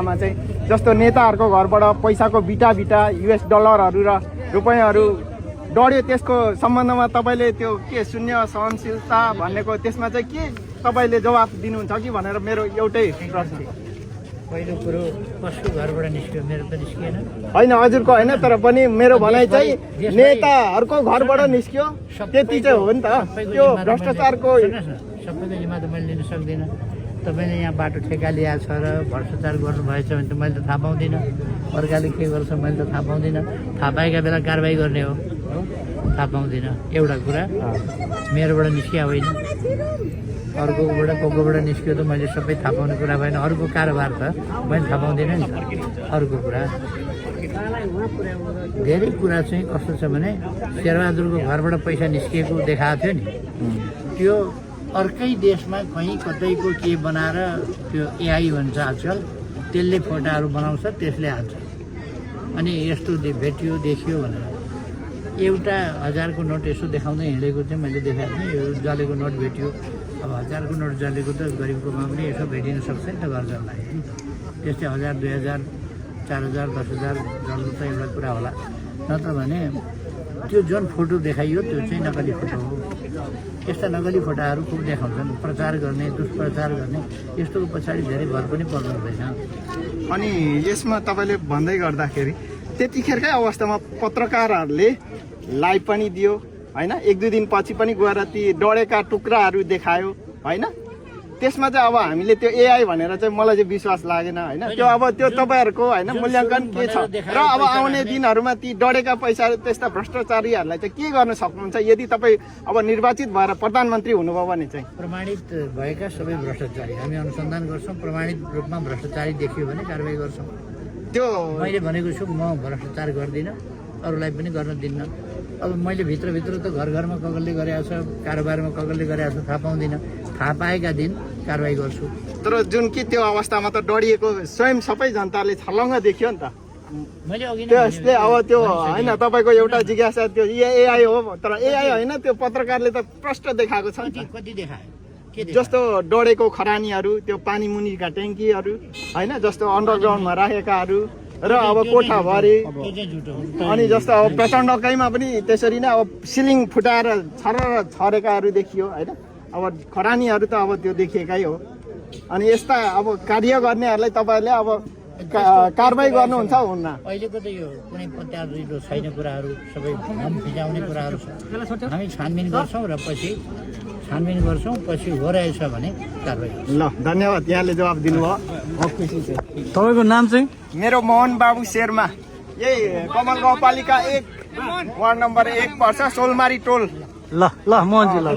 चाहिँ जस्तो नेताहरूको घरबाट पैसाको बिटा US डलरहरू र रुपैयाँहरू डढ्यो, त्यसको सम्बन्धमा तपाईँले त्यो के शून्य सहनशीलता भनेको त्यसमा चाहिँ के तपाईँले जवाफ दिनुहुन्छ कि भनेर मेरो एउटै प्रश्न। पहिलो कुरो कसको घरबाट निस्क्यो? मेरो त निस्किएन। होइन हजुरको होइन, तर पनि मेरो भनाइ चाहिँ नेताहरूको घरबाट निस्क्यो त्यति चाहिँ हो नि त। त्यो भ्रष्टाचारको सबैको जिम्मा त मैले लिन सक्दिनँ। तपाईँले यहाँ बाटो ठेका ल्याएको छ र भ्रष्टाचार गर्नुभएछ भने त मैले त थाहा पाउँदिनँ। अर्काले के गर्छ मैले त थाहा पाउँदिनँ। थाहा पाएका बेला कारवाही गर्ने हो, थाहा पाउँदिनँ। एउटा कुरा मेरोबाट निस्किया होइन, अर्कोबाट कोबाट निस्क्यो त मैले सबै थाहा पाउने कुरा भएन। अर्को कारोबार त मैले थाहा पाउँदिनँ नि त। अर्को कुरा धेरै कुरा चाहिँ कस्तो छ भने शेरबहादुरको घरबाट पैसा निस्किएको देखाएको थियो नि, त्यो अर्कै देशमा कहीँ कतैको के बनाएर त्यो AI भन्छ आजकल, त्यसले फोटाहरू बनाउँछ, त्यसले हाल्छ। अनि यस्तो भेटियो देखियो भनेर एउटा 1000को नोट यसो देखाउँदै हिँडेको चाहिँ मैले देखाएको थिएँ। यो जलेको नोट भेटियो। अब 1000को नोट जलेको त गरिबकोमा पनि यसो भेटिन सक्छ नि त घर जल्लाई। त्यस्तै 1000, 2000, 4000, 10000 जल्नु त एउटा कुरा होला। नत्र भने त्यो जुन फोटो देखाइयो त्यो चाहिँ नकली फोटो हो। यस्ता नकली फोटाहरू खुब देखाउँछन्, प्रचार गर्ने, दुष्प्रचार गर्ने। यस्तोको पछाडि धेरै भर पनि पर्नु हुँदैन। अनि यसमा तपाईँले भन्दै गर्दाखेरि त्यतिखेरकै अवस्थामा पत्रकारहरूले लाइभ पनि दियो होइन, 1-2 दिनपछि पनि गएर ती डढेका टुक्राहरू देखायो होइन। त्यसमा चाहिँ अब हामीले त्यो AI भनेर चाहिँ मलाई चाहिँ विश्वास लागेन होइन। त्यो अब त्यो तपाईँहरूको होइन मूल्याङ्कन के छ र अब आउने दिनहरूमा ती डढेका पैसा त्यस्ता भ्रष्टाचारीहरूलाई चाहिँ के गर्न सक्नुहुन्छ यदि तपाईँ अब निर्वाचित भएर प्रधानमन्त्री हुनुभयो भने चाहिँ? प्रमाणित भएका सबै भ्रष्टाचारी हामी अनुसन्धान गर्छौँ। प्रमाणित रूपमा भ्रष्टाचारी देखियो भने कारवाही गर्छौँ। त्यो मैले भनेको छु म भ्रष्टाचार गर्दिनँ, अरूलाई पनि गर्न दिन्न। अब मैले भित्रभित्र त घरमा कगलले गरेको छ, कारोबारमा कगलले गरेको छ थाहा पाउँदिनँ। थाहा पाएका दिन कारवाही गर्छु। तर जुन कि त्यो अवस्थामा त डढिएको स्वयं सबै जनताले छलङ्ग देखियो नि त। मैले अघि त्यसले अब त्यो होइन तपाईँको एउटा जिज्ञासा त्यो AI हो, तर AI होइन, त्यो पत्रकारले त प्रष्ट देखाएको छ नि त। कति देखायो? जस्तो डढेको खरानीहरू, त्यो पानी मुनिका ट्याङ्कीहरू होइन, जस्तो अन्डरग्राउन्डमा राखेकाहरू र अब कोठाभरि। अनि जस्तो अब प्रचण्डकैमा पनि त्यसरी नै अब सिलिङ फुटाएर छरेकाहरू देखियो होइन। अब खरानीहरू त अब त्यो देखिएकै हो। अनि यस्ता अब कार्य गर्नेहरूलाई तपाईँहरूले अब कारवाही गर्नुहुन्छ हुन्न? अहिलेको त यो कुनै पत्यारिलो छैन, कुराहरू सबै हम फिजाउने कुराहरू छ। हामी छानबिन गर्छौँ र पछि हो रहेछ भने कारवाही। ल धन्यवाद, यहाँले जवाब दिनुभयो, म खुसी छु। तपाईँको नाम चाहिँ? मेरो मोहन बाबु शेर्मा, यही कमल गाउँपालिका 1 वार्ड नम्बर 1 पर्छ, सोलमारी टोल। ल मोहनजी ल।